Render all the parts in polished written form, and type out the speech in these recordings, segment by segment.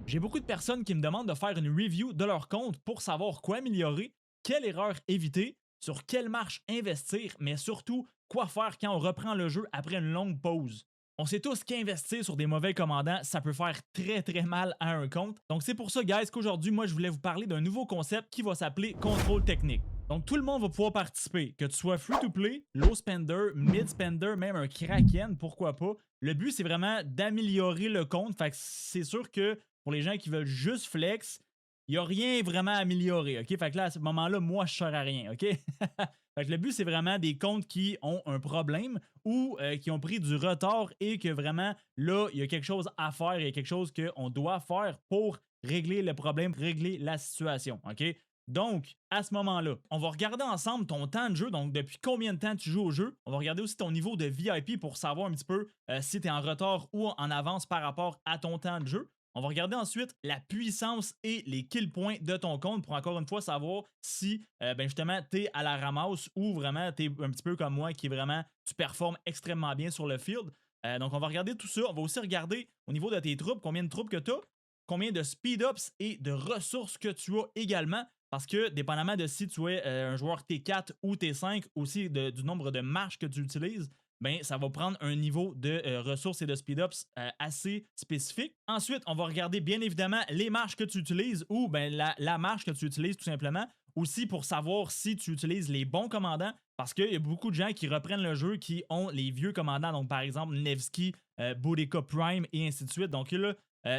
J'ai beaucoup de personnes qui me demandent de faire une review de leur compte pour savoir quoi améliorer, quelle erreur éviter, sur quelle marche investir, mais surtout quoi faire quand on reprend le jeu après une longue pause. On sait tous qu'investir sur des mauvais commandants, ça peut faire très mal à un compte. Donc c'est pour ça, guys, qu'aujourd'hui, moi, je voulais vous parler d'un nouveau concept qui va s'appeler contrôle technique. Donc tout le monde va pouvoir participer, que tu sois free to play, low spender, mid spender, même un kraken, pourquoi pas. Le but, c'est vraiment d'améliorer le compte. Fait que c'est sûr que pour les gens qui veulent juste flex, il n'y a rien vraiment à améliorer. OK? Fait que là, à ce moment-là, moi, je ne sers à rien. OK? Fait que le but, c'est vraiment des comptes qui ont un problème ou qui ont pris du retard et que vraiment, là, il y a quelque chose à faire, il y a quelque chose qu'on doit faire pour régler le problème, régler la situation. OK? Donc, à ce moment-là, on va regarder ensemble ton temps de jeu, donc depuis combien de temps tu joues au jeu. On va regarder aussi ton niveau de VIP pour savoir un petit peu si tu es en retard ou en avance par rapport à ton temps de jeu. On va regarder ensuite la puissance et les kill points de ton compte pour encore une fois savoir si justement tu es à la ramasse ou vraiment tu es un petit peu comme moi qui est vraiment tu performes extrêmement bien sur le field. Donc on va regarder tout ça. On va aussi regarder au niveau de tes troupes, combien de troupes que tu as, combien de speed-ups et de ressources que tu as également. Parce que, dépendamment de si tu es un joueur T4 ou T5, aussi du nombre de marches que tu utilises, ben, ça va prendre un niveau de ressources et de speed-ups assez spécifique. Ensuite, on va regarder bien évidemment les marches que tu utilises ou ben, la marche que tu utilises tout simplement. Aussi pour savoir si tu utilises les bons commandants, parce qu'il y a beaucoup de gens qui reprennent le jeu qui ont les vieux commandants, donc par exemple Nevsky, Boudica Prime et ainsi de suite. Donc là,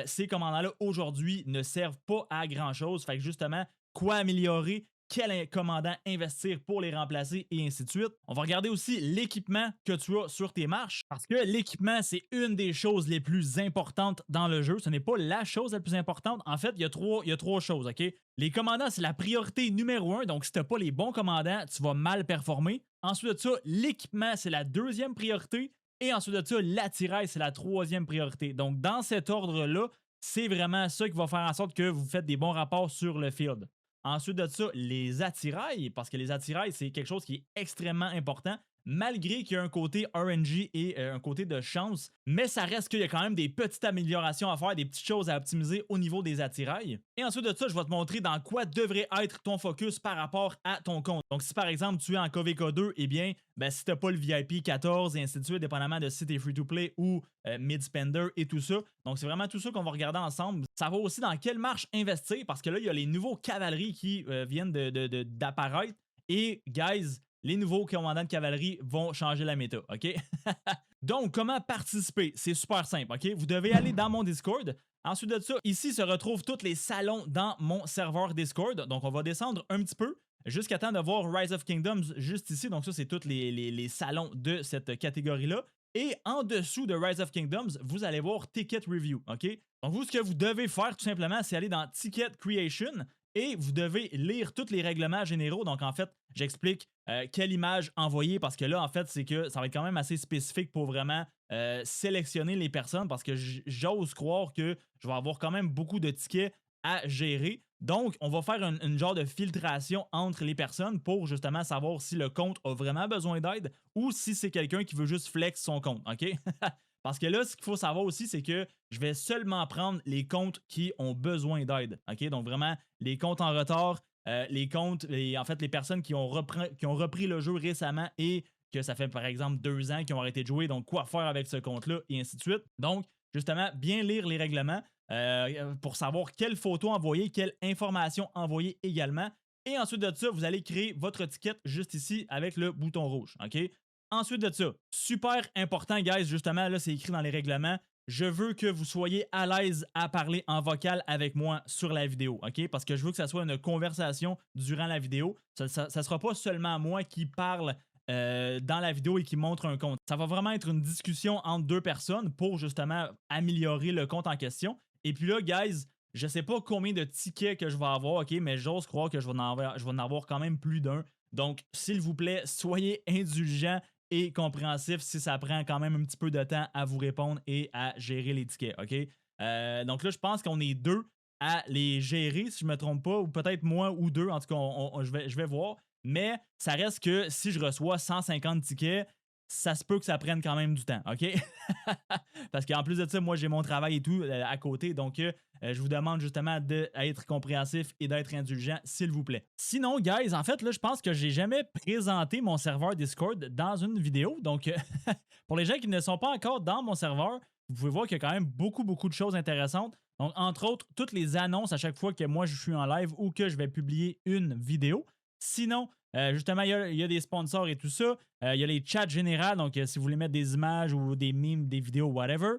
ces commandants-là aujourd'hui ne servent pas à grand-chose. Fait que justement, quoi améliorer, quel commandant investir pour les remplacer et ainsi de suite. On va regarder aussi l'équipement que tu as sur tes marches parce que l'équipement, c'est une des choses les plus importantes dans le jeu. Ce n'est pas la chose la plus importante. En fait, il y a trois choses, OK? Les commandants, c'est la priorité numéro un. Donc, si tu n'as pas les bons commandants, tu vas mal performer. Ensuite de ça, l'équipement, c'est la deuxième priorité. Et ensuite de ça, l'attirail, c'est la troisième priorité. Donc, dans cet ordre-là, c'est vraiment ça qui va faire en sorte que vous faites des bons rapports sur le field. Ensuite de ça, les attirails, parce que les attirails, c'est quelque chose qui est extrêmement important, malgré qu'il y a un côté RNG et un côté de chance, mais ça reste qu'il y a quand même des petites améliorations à faire, des petites choses à optimiser au niveau des attirails. Et ensuite de ça, je vais te montrer dans quoi devrait être ton focus par rapport à ton compte. Donc si par exemple tu es en KVK2, eh bien, ben, si tu n'as pas le VIP 14 et ainsi de suite, dépendamment de si tu es free-to-play ou mid-spender et tout ça. Donc c'est vraiment tout ça qu'on va regarder ensemble. Ça va aussi dans quelle marche investir, parce que là, il y a les nouveaux cavaleries qui viennent d'apparaître. Et guys, les nouveaux commandants de cavalerie vont changer la méta, OK? Donc, comment participer? C'est super simple, OK? Vous devez aller dans mon Discord. Ensuite de ça, ici se retrouvent tous les salons dans mon serveur Discord. Donc, on va descendre un petit peu jusqu'à temps de voir Rise of Kingdoms juste ici. Donc, ça, c'est tous les salons de cette catégorie-là. Et en dessous de Rise of Kingdoms, vous allez voir Ticket Review, OK? Donc, vous, ce que vous devez faire tout simplement, c'est aller dans Ticket Creation et vous devez lire tous les règlements généraux. Donc, en fait, j'explique quelle image envoyer parce que là, en fait, c'est que ça va être quand même assez spécifique pour vraiment sélectionner les personnes parce que j'ose croire que je vais avoir quand même beaucoup de tickets à gérer. Donc, on va faire une genre de filtration entre les personnes pour justement savoir si le compte a vraiment besoin d'aide ou si c'est quelqu'un qui veut juste flex son compte, OK? Parce que là, ce qu'il faut savoir aussi, c'est que je vais seulement prendre les comptes qui ont besoin d'aide. OK? Donc, vraiment, les comptes en retard, les comptes, en fait, les personnes qui ont repris le jeu récemment et que ça fait, par exemple, 2 ans qu'ils ont arrêté de jouer. Donc, quoi faire avec ce compte-là et ainsi de suite. Donc, justement, bien lire les règlements pour savoir quelle photo envoyer, quelle information envoyer également. Et ensuite de ça, vous allez créer votre étiquette juste ici avec le bouton rouge. OK? Ensuite de ça, super important, guys, justement, là, c'est écrit dans les règlements. Je veux que vous soyez à l'aise à parler en vocal avec moi sur la vidéo, OK? Parce que je veux que ça soit une conversation durant la vidéo. Ça ne sera pas seulement moi qui parle dans la vidéo et qui montre un compte. Ça va vraiment être une discussion entre deux personnes pour justement améliorer le compte en question. Et puis là, guys, je sais pas combien de tickets que je vais avoir, OK? Mais j'ose croire que je vais en avoir quand même plus d'un. Donc, s'il vous plaît, soyez indulgents et compréhensif si ça prend quand même un petit peu de temps à vous répondre et à gérer les tickets, OK? Donc là, je pense qu'on est deux à les gérer, si je ne me trompe pas, ou peut-être moi ou deux, en tout cas, je vais voir. Mais ça reste que si je reçois 150 tickets, ça se peut que ça prenne quand même du temps, OK? Parce qu'en plus de ça, moi, j'ai mon travail et tout à côté. Donc, je vous demande justement d'être compréhensif et d'être indulgent, s'il vous plaît. Sinon, guys, en fait, là, je pense que j'ai jamais présenté mon serveur Discord dans une vidéo. Donc, pour les gens qui ne sont pas encore dans mon serveur, vous pouvez voir qu'il y a quand même beaucoup, beaucoup de choses intéressantes. Donc, entre autres, toutes les annonces à chaque fois que moi je suis en live ou que je vais publier une vidéo. Sinon, justement, il y a des sponsors et tout ça. Il y a les chats généraux, donc si vous voulez mettre des images ou des memes, des vidéos, whatever.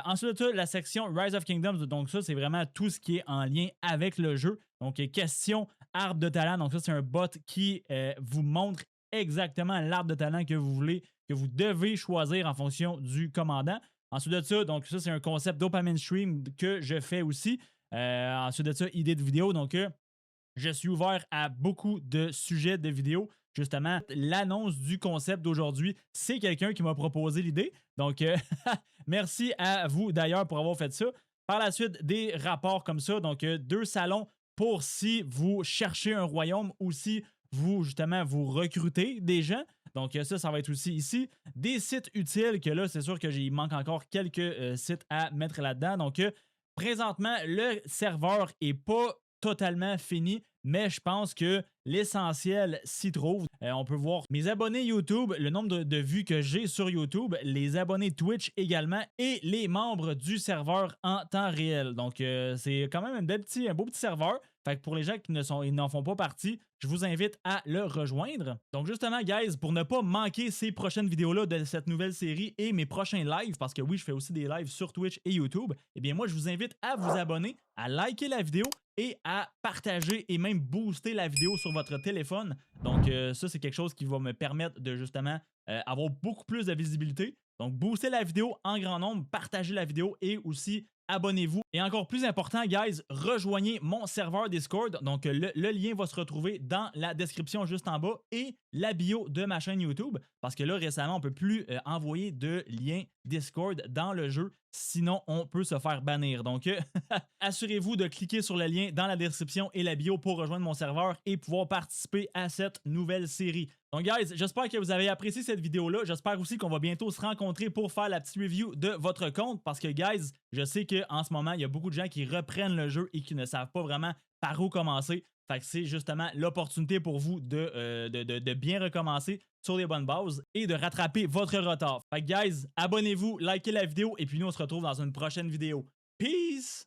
Ensuite de ça, la section Rise of Kingdoms, donc ça, c'est vraiment tout ce qui est en lien avec le jeu. Donc, question arbre de talent. Donc, ça, c'est un bot qui vous montre exactement l'arbre de talent que vous voulez, que vous devez choisir en fonction du commandant. Ensuite de ça, donc ça, c'est un concept dopamine stream que je fais aussi. Ensuite de ça, idée de vidéo. Donc, je suis ouvert à beaucoup de sujets de vidéos. Justement, l'annonce du concept d'aujourd'hui, c'est quelqu'un qui m'a proposé l'idée. Donc, merci à vous d'ailleurs pour avoir fait ça. Par la suite, des rapports comme ça. Donc, 2 salons pour si vous cherchez un royaume ou si vous, justement, vous recrutez des gens. Donc, ça va être aussi ici. Des sites utiles que là, c'est sûr qu'il manque encore quelques sites à mettre là-dedans. Donc, présentement, le serveur n'est pas totalement fini, mais je pense que l'essentiel s'y trouve. On peut voir mes abonnés YouTube, le nombre de vues que j'ai sur YouTube, les abonnés Twitch également et les membres du serveur en temps réel. Donc, c'est quand même un beau petit serveur. Fait que pour les gens qui n'en font pas partie, je vous invite à le rejoindre. Donc justement, guys, pour ne pas manquer ces prochaines vidéos-là de cette nouvelle série et mes prochains lives, parce que oui, je fais aussi des lives sur Twitch et YouTube, eh bien moi, je vous invite à vous abonner, à liker la vidéo et à partager et même booster la vidéo sur votre téléphone. Donc ça, c'est quelque chose qui va me permettre de justement avoir beaucoup plus de visibilité. Donc booster la vidéo en grand nombre, partager la vidéo et aussi abonnez-vous. Et encore plus important, guys, rejoignez mon serveur Discord. Donc, le lien va se retrouver dans la description juste en bas et la bio de ma chaîne YouTube. Parce que là, récemment, on ne peut plus envoyer de lien Discord dans le jeu. Sinon, on peut se faire bannir. Donc, assurez-vous de cliquer sur le lien dans la description et la bio pour rejoindre mon serveur et pouvoir participer à cette nouvelle série. Donc, guys, j'espère que vous avez apprécié cette vidéo-là. J'espère aussi qu'on va bientôt se rencontrer pour faire la petite review de votre compte. Parce que, guys, je sais qu'en ce moment, il y a beaucoup de gens qui reprennent le jeu et qui ne savent pas vraiment par où commencer. Fait que c'est justement l'opportunité pour vous de bien recommencer sur les bonnes bases et de rattraper votre retard. Fait que, guys, abonnez-vous, likez la vidéo et puis nous, on se retrouve dans une prochaine vidéo. Peace!